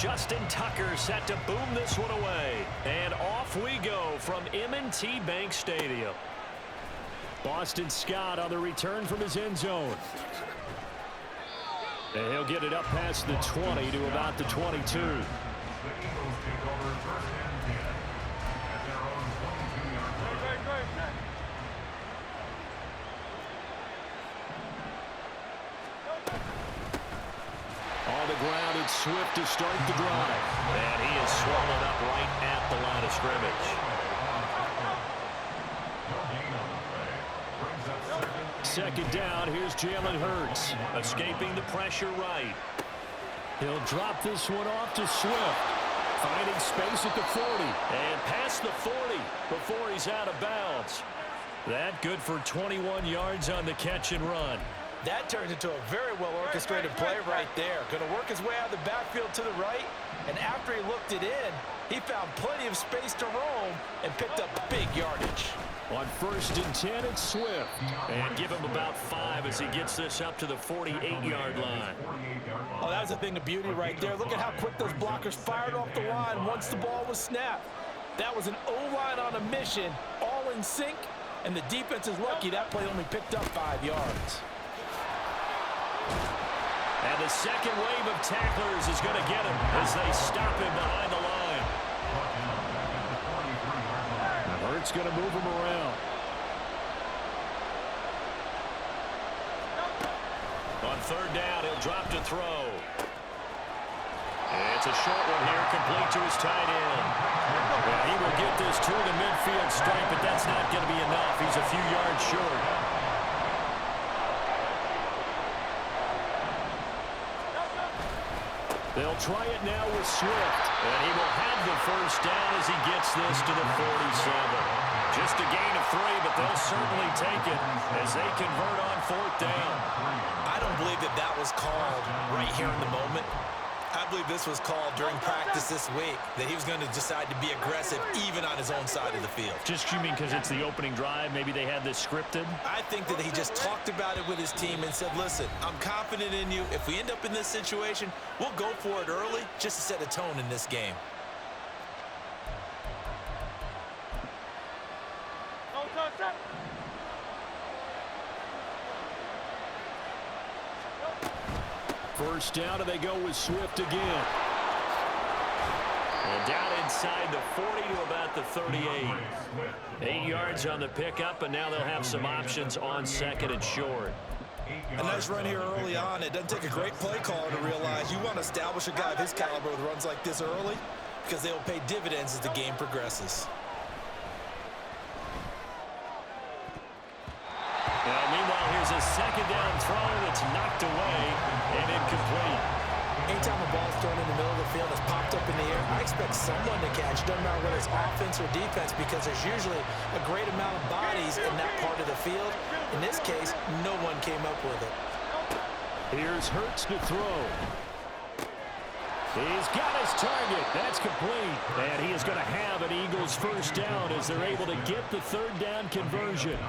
Justin Tucker set to boom this one away. And off we go from M&T Bank Stadium. Boston Scott on the return from his end zone. And he'll get it up past the 20 to about the 22. On the ground, it's Swift to start the drive. And he is swallowed up right at the line of scrimmage. Second down, here's Jalen Hurts. Escaping the pressure right. He'll drop this one off to Swift. Finding space at the 40. And past the 40 before he's out of bounds. That good for 21 yards on the catch and run. That turns into a very well-orchestrated play right there. Going to work his way out of the backfield to the right, and after he looked it in, he found plenty of space to roam and picked up big yardage. On 1st and 10, it's Swift. And give him about 5 as he gets this up to the 48-yard line. Oh, that was a thing of beauty right there. Look at how quick those blockers fired off the line once the ball was snapped. That was an O-line on a mission, all in sync, and the defense is lucky that play only picked up 5 yards. And the second wave of tacklers is going to get him as they stop him behind the line. Hurts going to move him around. On 3rd down, he'll drop to throw. And it's a short one here, complete to his tight end. Well, he will get this to the midfield stripe, but that's not going to be enough. He's a few yards short. They'll try it now with Swift, and he will have the first down as he gets this to the 47. Just a gain of 3, but they'll certainly take it as they convert on 4th down. I don't believe that was called right here in the moment. I believe this was called during practice this week, that he was going to decide to be aggressive even on his own side of the field. Just you mean because it's the opening drive? Maybe they had this scripted? I think that he just talked about it with his team and said, listen, I'm confident in you. If we end up in this situation, we'll go for it early just to set a tone in this game. First down, and they go with Swift again. And down inside the 40 to about the 38. 8 yards on the pickup, and now they'll have some options on 2nd and short. A nice run here early on. It doesn't take a great play caller to realize you want to establish a guy of his caliber with runs like this early because they will pay dividends as the game progresses. Meanwhile, here's a 2nd down throw that's knocked away and incomplete. Anytime a ball's thrown in the middle of the field that's popped up in the air, I expect someone to catch. Doesn't matter whether it's offense or defense because there's usually a great amount of bodies in that part of the field. In this case, no one came up with it. Here's Hurts to throw. He's got his target. That's complete. And he is going to have an Eagles first down as they're able to get the 3rd down conversion.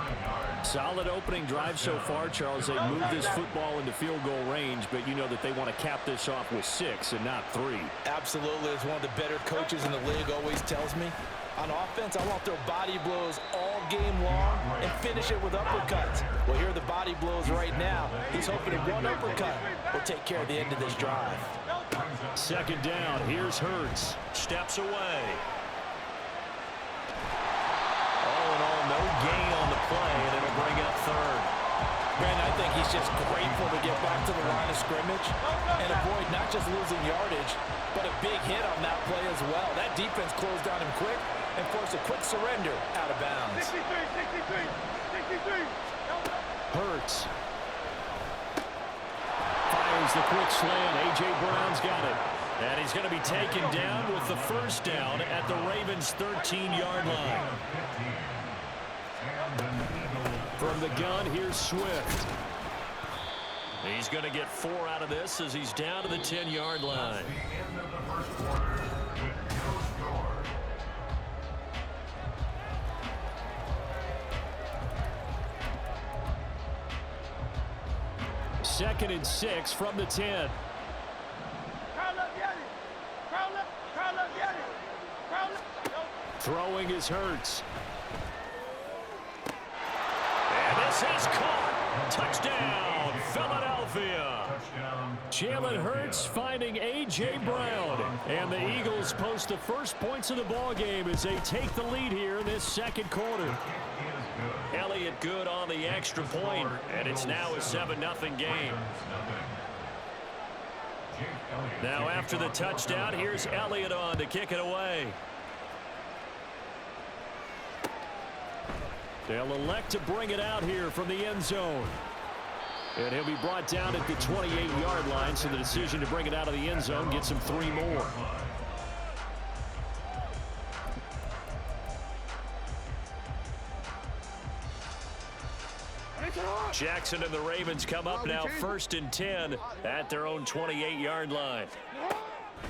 Solid opening drive so far, Charles. They moved this football into field goal range, but you know that they want to cap this off with 6 and not 3. Absolutely. As one of the better coaches in the league always tells me, on offense, I want their body blows all game long and finish it with uppercuts. Well, here are the body blows right now. He's hoping that one uppercut will take care of the end of this drive. 2nd down. Here's Hurts. Steps away. All in all, no gain on the play, and it'll bring up 3rd. Brandon, I think he's just grateful to get back to the line of scrimmage and avoid not just losing yardage, but a big hit on that play as well. That defense closed on him quick and forced a quick surrender out of bounds. 63. Hurts. Fires the quick slant. A.J. Brown's got it. And he's going to be taken down with the first down at the Ravens' 13-yard line. From the gun, here's Swift. He's going to get 4 out of this as he's down to the 10-yard line. Second and 6 from the 10. Throwing is Hurts. And this is caught. Touchdown, Philadelphia. Jalen Hurts finding A.J. Brown. And the Eagles post the first points of the ball game as they take the lead here in this second quarter. Elliott good on the extra point, and it's now a 7-0 game. Now after the touchdown, here's Elliott on to kick it away. They'll elect to bring it out here from the end zone. And he'll be brought down at the 28-yard line, so the decision to bring it out of the end zone gets him 3 more. Jackson and the Ravens come up now 1st and 10 at their own 28-yard line.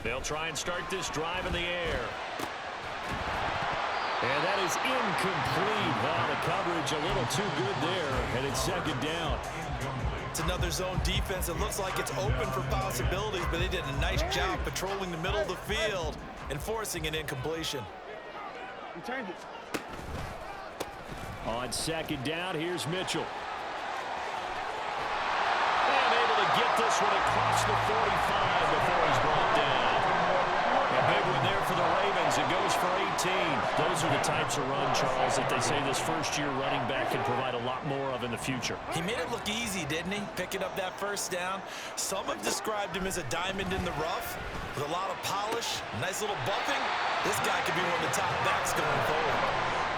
They'll try and start this drive in the air. And that is incomplete. The coverage a little too good there, and it's 2nd down. It's another zone defense. It looks like it's open for possibilities, but they did a nice job patrolling the middle of the field and forcing an incompletion. On 2nd down, here's Mitchell. And able to get this one across the 45 before he's brought down. A big one there for the Ravens. It goes for 18. Those are the types of run, Charles, that they say this first-year running back can provide a lot more of in the future. He made it look easy, didn't he? Picking up that 1st down. Some have described him as a diamond in the rough with a lot of polish, nice little bumping. This guy could be one of the top backs going forward.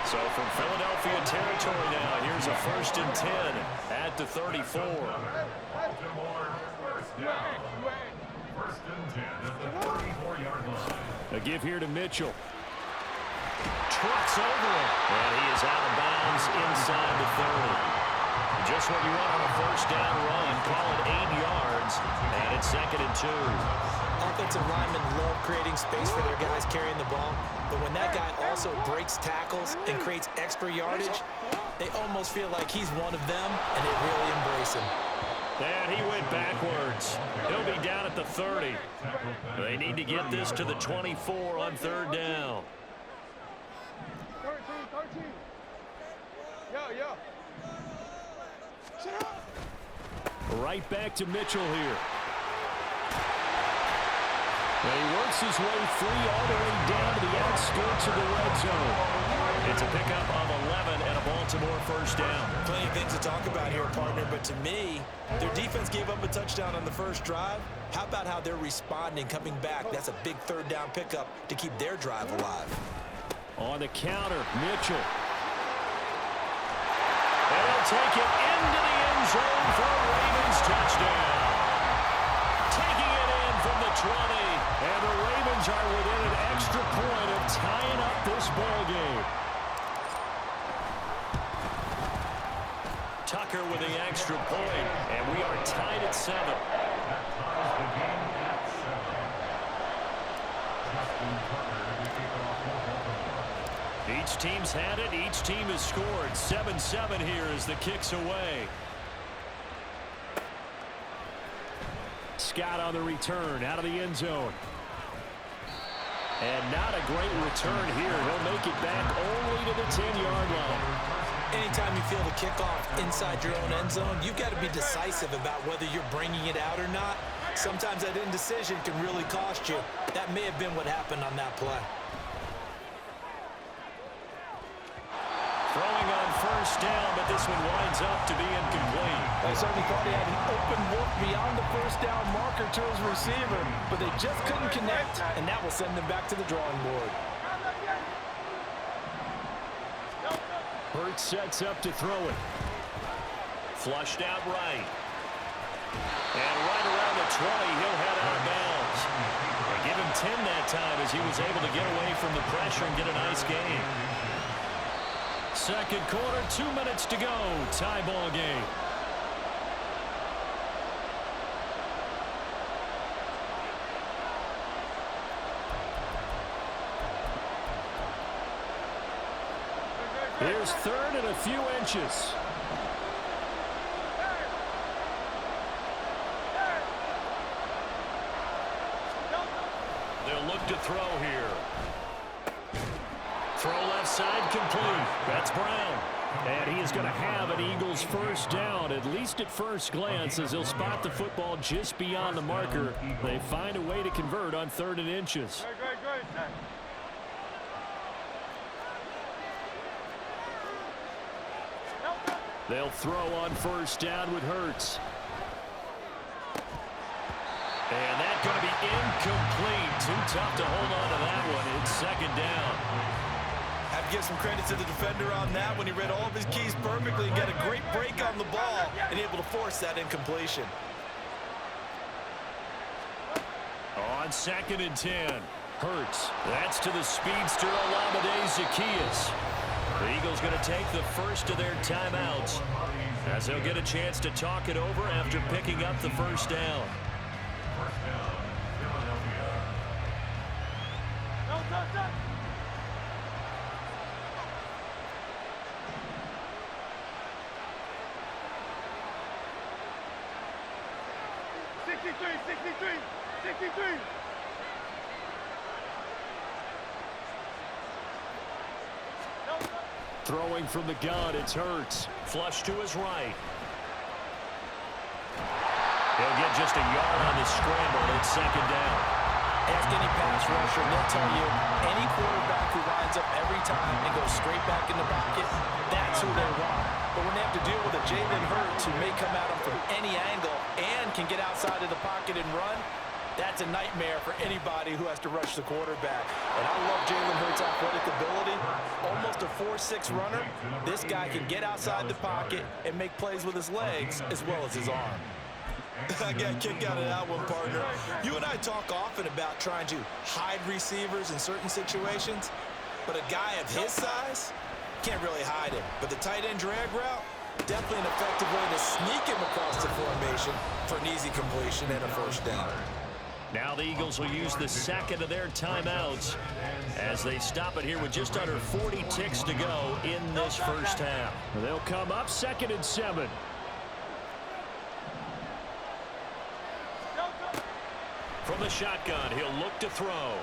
So from Philadelphia territory now, here's a 1st and 10 at the 34. A give here to Mitchell. Trucks over him. And he is out of bounds inside the 30. Just what you want on a 1st down run. Call it 8 yards. And it's 2nd and 2. Offensive linemen love creating space for their guys carrying the ball. But when that guy also breaks tackles and creates extra yardage, they almost feel like he's one of them, and they really embrace him. And he went backwards. He'll be down at the 30. They need to get this to the 24 on 3rd down. 13. Yo. Right back to Mitchell here. And he works his way free all the way down to the outskirts of the red zone. It's a pickup of 11 and a Baltimore 1st down. Plenty of things to talk about here, partner, but to me, their defense gave up a touchdown on the 1st drive. How about how they're responding, coming back? That's a big 3rd down pickup to keep their drive alive. On the counter, Mitchell. And he'll take it into the end zone for a Ravens touchdown. Taking it in from the 20. And the Ravens are within an extra point of tying up this ball game. Tucker with the extra point, and we are tied at 7. Each team's had it. Each team has scored. 7-7 here as the kick's away. Scott on the return out of the end zone. And not a great return here. He'll make it back only to the 10-yard line. Anytime you feel the kickoff inside your own end zone, you've got to be decisive about whether you're bringing it out or not. Sometimes that indecision can really cost you. That may have been what happened on that play. Throwing on 1st down, but this one winds up to be incomplete. They certainly thought he had an open look beyond the 1st down marker to his receiver, but they just couldn't connect, and that will send them back to the drawing board. Hurts sets up to throw it. Flushed out right. And right around the 20, he'll head out of bounds. They give him 10 that time as he was able to get away from the pressure and get a nice gain. Second quarter, 2 minutes to go. Tie ball game. Here's 3rd and a few inches. They'll look to throw here. throw left side complete. That's Brown. And he is going to have an Eagles first down, at least at first glance, as he'll spot the football just beyond the marker. They find a way to convert on 3rd and inches. Great. They'll throw on first down with Hurts. And that's going to be incomplete. Too tough to hold on to that one. It's 2nd down. Have to give some credit to the defender on that when he read all of his keys perfectly and got a great break on the ball and able to force that incompletion. On 2nd and 10, Hurts. That's to the speedster Olamide Zaccheaus. The Eagles going to take the first of their timeouts as they'll get a chance to talk it over after picking up the first down. Throwing from the gun, it's Hurts. Flush to his right. He'll get just a yard on the scramble. It's 2nd down. Ask any pass rusher, and they'll tell you any quarterback who lines up every time and goes straight back in the pocket, that's who they want. But when they have to deal with a Jalen Hurts who may come at them from any angle and can get outside of the pocket and run, that's a nightmare for anybody who has to rush the quarterback. And I love Jalen Hurts' athletic ability. Almost a 4.6 runner. This guy can get outside the pocket and make plays with his legs as well as his arm. I got a kick out of that one, partner. You and I talk often about trying to hide receivers in certain situations, but a guy of his size can't really hide him. But the tight end drag route, definitely an effective way to sneak him across the formation for an easy completion and a first down. Now the Eagles will use the 2nd of their timeouts as they stop it here with just under 40 ticks to go in this first half. They'll come up 2nd and 7. From the shotgun, he'll look to throw.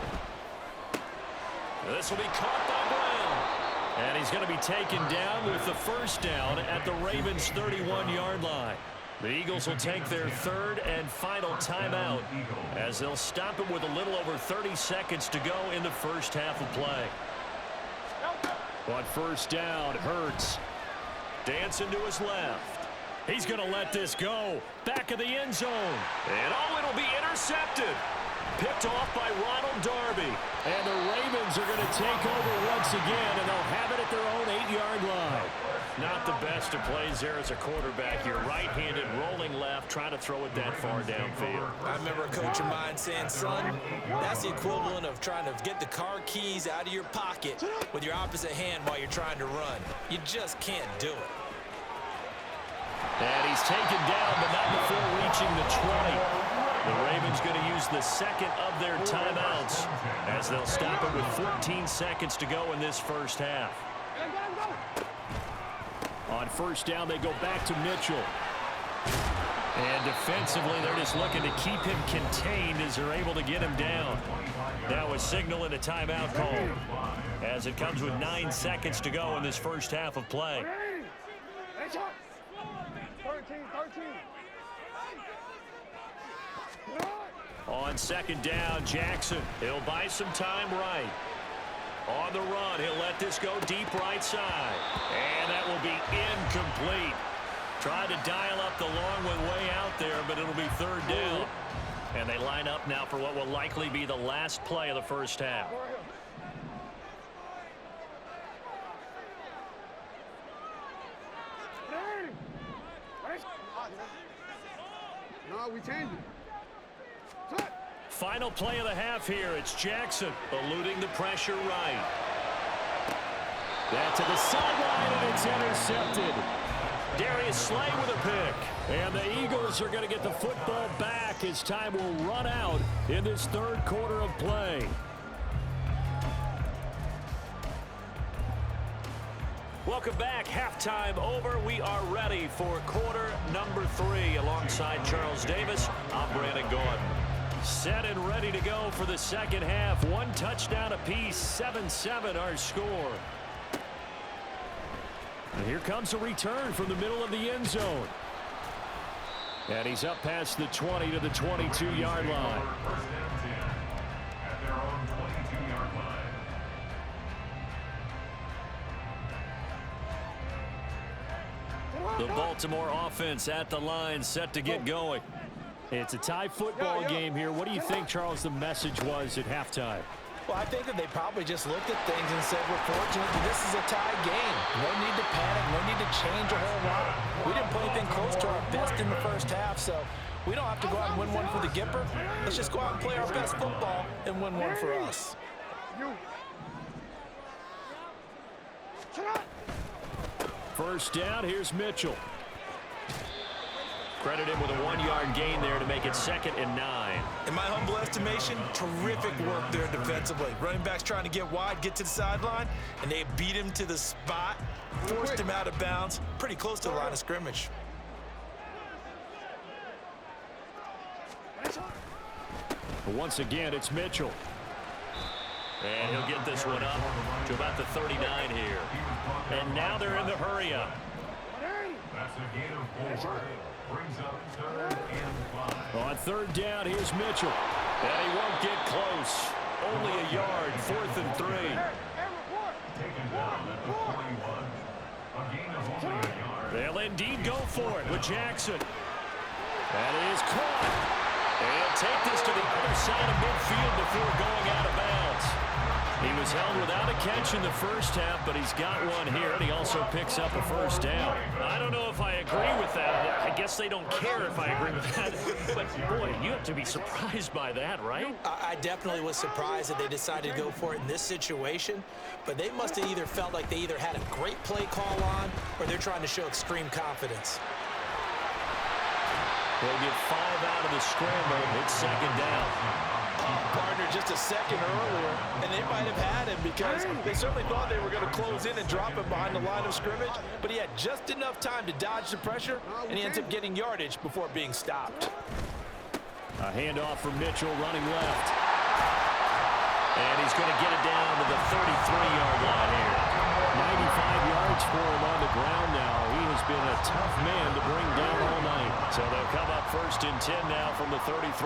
This will be caught by Brown. And he's going to be taken down with the first down at the Ravens' 31-yard line. The Eagles will take their 3rd and final timeout as they'll stop it with a little over 30 seconds to go in the first half of play. On first down, Hurts. Dancing to his left. He's going to let this go. Back of the end zone. And it'll be intercepted. Picked off by Ronald Darby. And the Ravens are going to take over once again, and they'll have it at their own 8-yard line. Not the best of plays there as a quarterback. You're right-handed, rolling left, trying to throw it that far downfield. I remember a coach of mine saying, son, that's the equivalent of trying to get the car keys out of your pocket with your opposite hand while you're trying to run. You just can't do it. And he's taken down, but not before reaching the 20. The Ravens going to use the 2nd of their timeouts as they'll stop it with 14 seconds to go in this first half. On first down, they go back to Mitchell. And defensively, they're just looking to keep him contained as they're able to get him down. That was signaling a timeout call as it comes with 9 seconds to go in this first half of play. 13. On 2nd down, Jackson. He'll buy some time right. On the run, he'll let this go deep right side. And that will be incomplete. Tried to dial up the long one way out there, but it'll be 3rd down. And they line up now for what will likely be the last play of the first half. No, we changed it. Final play of the half here. It's Jackson eluding the pressure right. That to the sideline, and it's intercepted. Darius Slay with a pick. And the Eagles are going to get the football back as time will run out in this 3rd quarter of play. Welcome back. Halftime over. We are ready for quarter number 3. Alongside Charles Davis, I'm Brandon Gordon. Set and ready to go for the second half. One touchdown apiece, 7-7 our score. And here comes a return from the middle of the end zone. And he's up past the 20 to the 22-yard line. The Baltimore offense at the line, set to get going. It's a tie football game here. What do you think, Charles, the message was at halftime? Well, I think that they probably just looked at things and said, we're fortunate that this is a tie game. No need to panic, no need to change a whole lot. We didn't play anything close to our best in the first half, so we don't have to go out and win one for the Gipper. Let's just go out and play our best football and win one for us. First down, here's Mitchell. Credit him with a 1-yard gain there to make it 2nd and 9. In my humble estimation, terrific work there defensively. Running backs trying to get wide, get to the sideline, and they beat him to the spot, forced him out of bounds, pretty close to the line of scrimmage. Once again, it's Mitchell. And he'll get this one up to about the 39 here. And now they're in the hurry-up. That's a gain of 4. Brings up 3rd and 5. On 3rd down, here's Mitchell. And he won't get close. Only a yard, 4th and 3. Taken down at the 41. A gain of only a yard. They'll indeed go for it with Jackson. That is caught. And take this to the other side of midfield before going out of bounds. He was held without a catch in the first half, but he's got one here, and he also picks up a first down. I don't know if I agree with that. I guess they don't care if I agree with that. But, boy, you have to be surprised by that, right? I definitely was surprised that they decided to go for it in this situation, but they must have either felt like they either had a great play call on or they're trying to show extreme confidence. They'll get 5 out of the scramble. It's 2nd down. Partner just a second earlier, and they might have had him because they certainly thought they were going to close in and drop him behind the line of scrimmage, but he had just enough time to dodge the pressure, and he ends up getting yardage before being stopped. A handoff from Mitchell running left. And he's going to get it down to the 33-yard line here. 95 yards for him on the ground now. He has been a tough man to bring down all night. So they'll come up 1st and 10 now from the 33.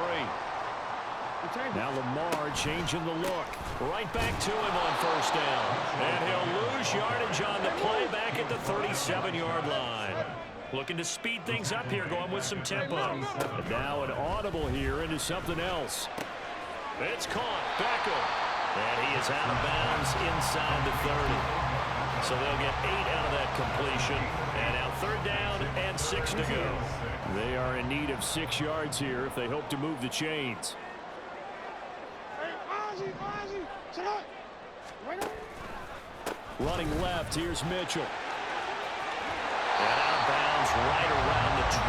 Now Lamar changing the look. Right back to him on 1st down. And he'll lose yardage on the play back at the 37-yard line. Looking to speed things up here, going with some tempo. And now an audible here into something else. It's caught. Beckham. And he is out of bounds inside the 30. So they'll get 8 out of that completion. And now 3rd down and 6 to go. They are in need of 6 yards here if they hope to move the chains. Running left, here's Mitchell. And out of bounds right around the 20.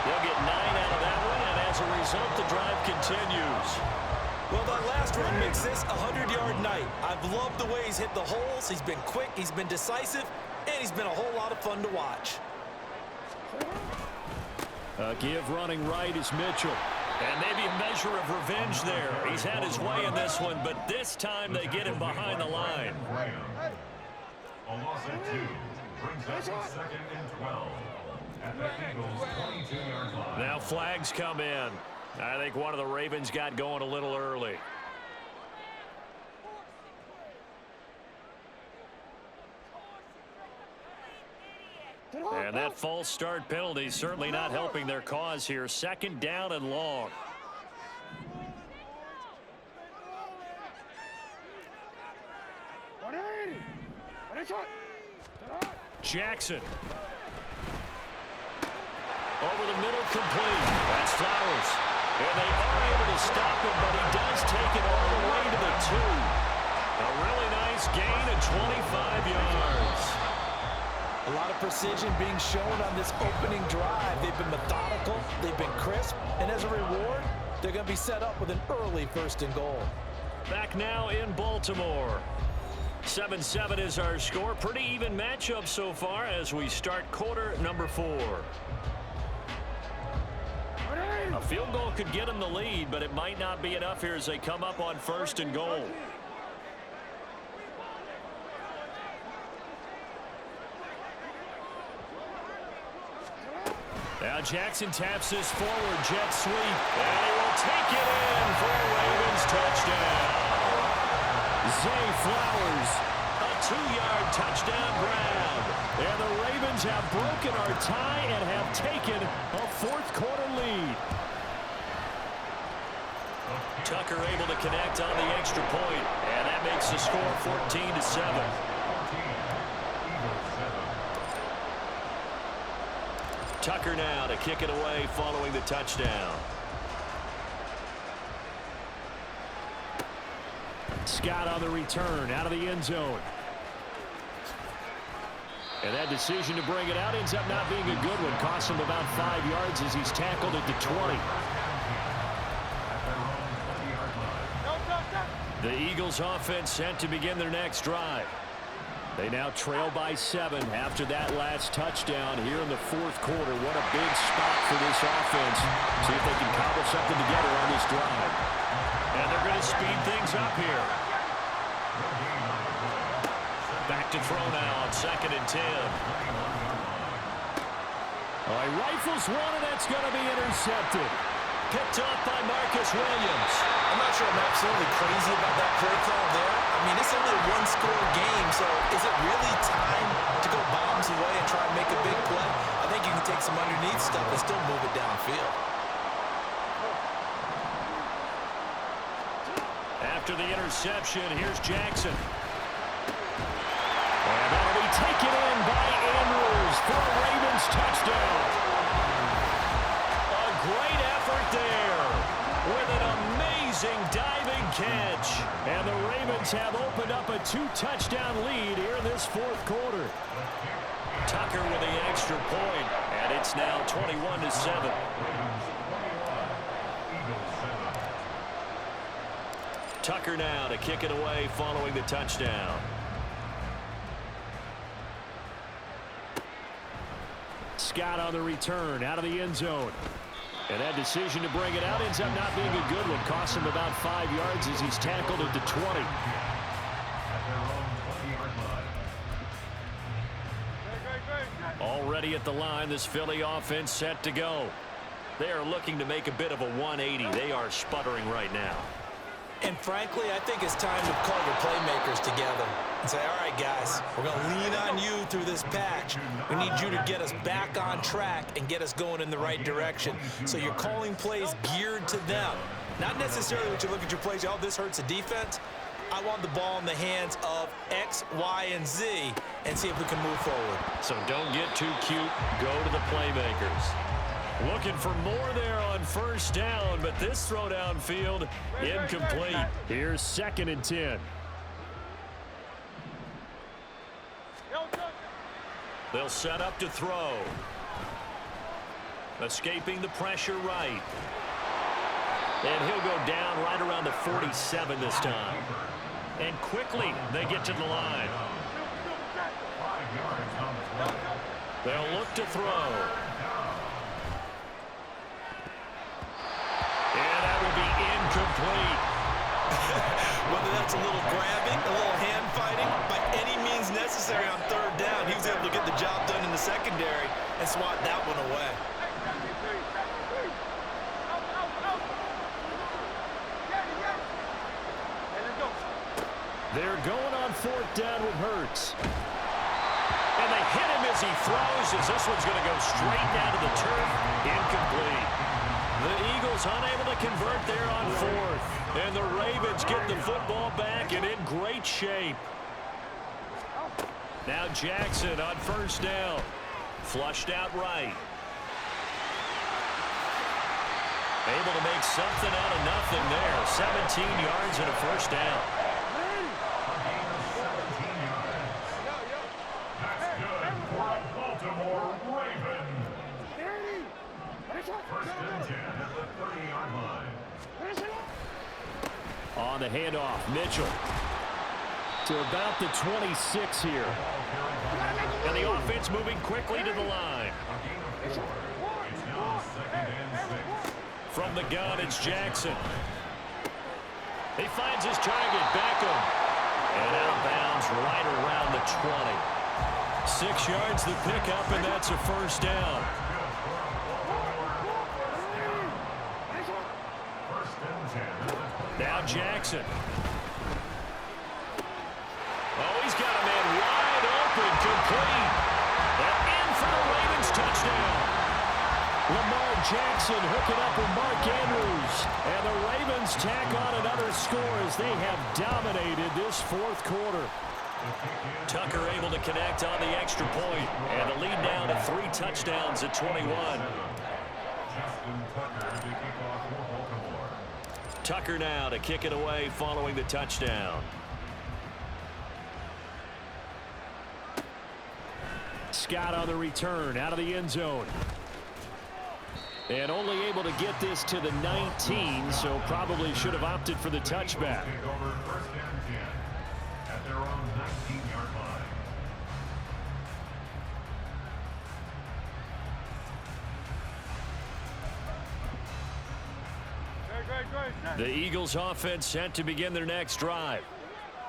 They'll get 9 out of that one, and as a result, the drive continues. Well, that last run makes this a 100-yard night. I've loved the way he's hit the holes. He's been quick, he's been decisive, and he's been a whole lot of fun to watch. Give running right is Mitchell. And maybe a measure of revenge there. He's had his way in this one, but this time they get him behind the line. A loss of 2 brings us to 2nd and 12 at the Eagles' 22-yard line. Now flags come in. I think one of the Ravens got going a little early. And that false start penalty is certainly not helping their cause here. 2nd down and long. Jackson. Over the middle, complete. That's Flowers. And they are able to stop him, but he does take it all the way to the 2. A really nice gain of 25 yards. A lot of precision being shown on this opening drive. They've been methodical, they've been crisp, and as a reward, they're going to be set up with an early 1st and goal. Back now in Baltimore. 7-7 is our score. Pretty even matchup so far as we start quarter number 4. A Field goal could get them the lead, but it might not be enough here as they come up on 1st and goal. Now Jackson taps this forward, jet sweep, and he will take it in for a Ravens touchdown. Zay Flowers, a 2-yard touchdown grab. And the Ravens have broken our tie and have taken a 4th-quarter lead. Tucker able to connect on the extra point, and that makes the score 14-7. Tucker now to kick it away following the touchdown. Scott on the return out of the end zone. And that decision to bring it out ends up not being a good one. Costs him about 5 yards as he's tackled at the 20. The Eagles offense set to begin their next drive. They now trail by 7 after that last touchdown here in the 4th quarter. What a big spot for this offense. See if they can cobble something together on this drive. And they're going to speed things up here. Back to throw now on 2nd and 10. All right, rifles one, and that's going to be intercepted. Picked up by Marcus Williams. I'm not sure I'm absolutely crazy about that play call there. I mean, it's only a 1-score game, so is it really time to go bombs away and try and make a big play? I think you can take some underneath stuff and still move it downfield. After the interception, here's Jackson. And that'll be taken in by Andrews for a Ravens touchdown. A great effort there with an amazing diving catch. And the Ravens have opened up a 2-touchdown lead here in this 4th quarter. Tucker with the extra point, and it's now 21-7. Tucker now to kick it away following the touchdown. Scott on the return out of the end zone. And that decision to bring it out ends up not being a good one. Costs him about 5 yards as he's tackled at the 20. Already at the line, this Philly offense set to go. They are looking to make a bit of a 180. They are sputtering right now. And frankly, I think it's time to call your playmakers together and say, all right, guys, we're going to lean on you through this patch. We need you to get us back on track and get us going in the right direction. So you're calling plays geared to them. Not necessarily when you look at your plays, oh, this hurts the defense. I want the ball in the hands of X, Y, and Z and see if we can move forward. So don't get too cute. Go to the playmakers. Looking for more there on 1st down, but this throw downfield incomplete. Here's 2nd and 10. They'll set up to throw. Escaping the pressure right. And he'll go down right around the 47 this time. And quickly they get to the line. They'll look to throw. Incomplete. Whether that's a little grabbing, a little hand fighting, by any means necessary on 3rd down, he was able to get the job done in the secondary and swat that one away. They're going on 4th down with Hurts. And they hit him as he throws, as this one's going to go straight down to the turf. Incomplete. The Eagles unable to convert there on 4th. And the Ravens get the football back and in great shape. Now Jackson on 1st down. Flushed out right. Able to make something out of nothing there. 17 yards and a 1st down. On the handoff, Mitchell to about the 26 here. And the offense moving quickly to the line. From the gun, it's Jackson. He finds his target, Beckham. And out of bounds right around the 20. 6 yards the pickup, and that's a first down. Now Jackson. Oh, he's got a man wide open, complete. And in for the Ravens touchdown. Lamar Jackson hooking up with Mark Andrews. And the Ravens tack on another score as they have dominated this fourth quarter. Tucker able to connect on the extra point. And the lead now to 3 touchdowns at 21. Tucker now to kick it away following the touchdown. Scott on the return out of the end zone. And only able to get this to the 19, so probably should have opted for the touchback. At their own 19-yard line. The Eagles offense set to begin their next drive.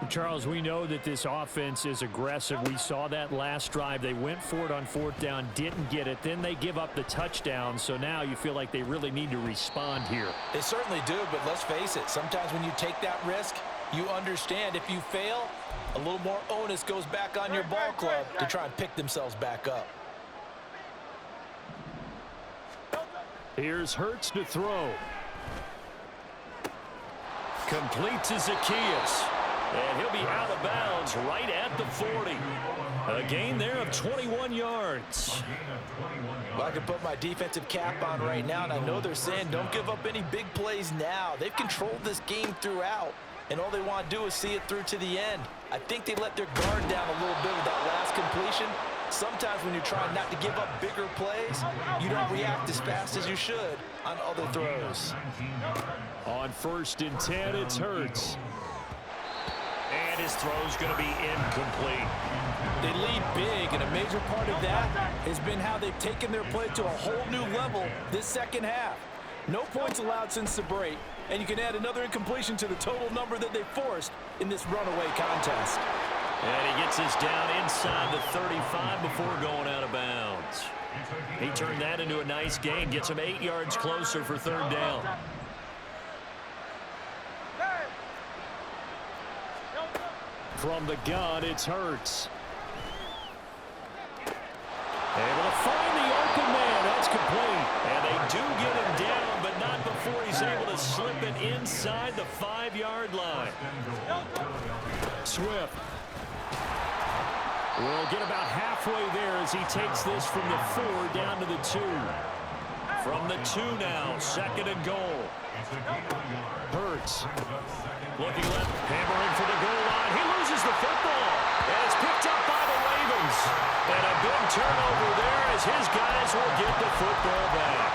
Charles, we know that this offense is aggressive. We saw that last drive. They went for it on 4th down, didn't get it. Then they give up the touchdown. So now you feel like they really need to respond here. They certainly do, but let's face it. Sometimes when you take that risk, you understand if you fail, a little more onus goes back on your ball club to try and pick themselves back up. Here's Hurts to throw. Complete to Zacchaeus. And he'll be out of bounds right at the 40. A gain there of 21 yards. Well, I can put my defensive cap on right now, and I know they're saying don't give up any big plays now. They've controlled this game throughout, and all they want to do is see it through to the end. I think they let their guard down a little bit with that last completion. Sometimes when you're trying not to give up bigger plays, you don't react as fast as you should on other throws. On 1st and 10, it's Hurts. And his throw's going to be incomplete. They lead big, and a major part of that has been how they've taken their play to a whole new level this second half. No points allowed since the break, and you can add another incompletion to the total number that they forced in this runaway contest. And he gets us down inside the 35 before going out of bounds. He turned that into a nice gain, gets him 8 yards closer for 3rd down. From the gun, it's Hurts. Able to find the open man. That's complete. And they do get him down, but not before he's able to slip it inside the 5-yard line. Swift will get about halfway there as he takes this from the 4 down to the 2. From the 2 now, 2nd and goal. Hurts looking left, hammering for the goal line. He loses the football, and it's picked up by the Ravens. And a big turnover there as his guys will get the football back.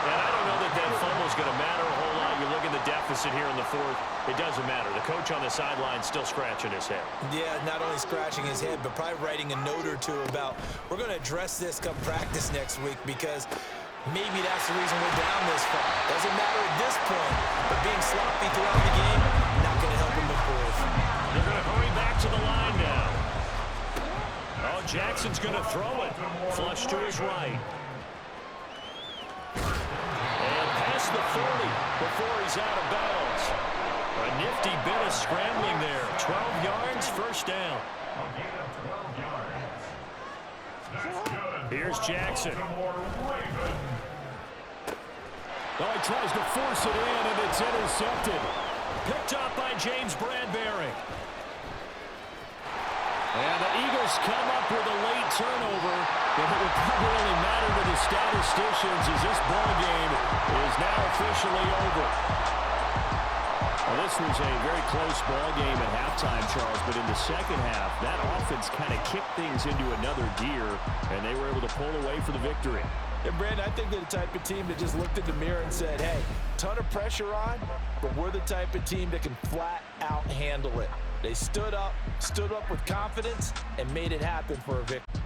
And I don't know that that fumble's going to matter a whole lot. You look at the deficit here in the 4th, it doesn't matter. The coach on the sideline still scratching his head. Yeah, not only scratching his head, but probably writing a note or two about, we're going to address this come practice next week, because maybe that's the reason we're down this far. Doesn't matter at this point, but being sloppy throughout the game, not going to help him improve. They're going to hurry back to the line now. Oh, Jackson's going to throw it. Flush to his right. And past the 40 before he's out of bounds. A nifty bit of scrambling there. 12 yards, 1st down. Here's Jackson. Oh, he tries to force it in, and it's intercepted. Picked up by James Bradbury. And the Eagles come up with a late turnover, but it would probably only matter to the statisticians as this ball game is now officially over. Well, this was a very close ball game at halftime, Charles, but in the second half, that offense kind of kicked things into another gear, and they were able to pull away for the victory. And Brandon, I think they're the type of team that just looked in the mirror and said, hey, ton of pressure on, but we're the type of team that can flat out handle it. They stood up with confidence, and made it happen for a victory.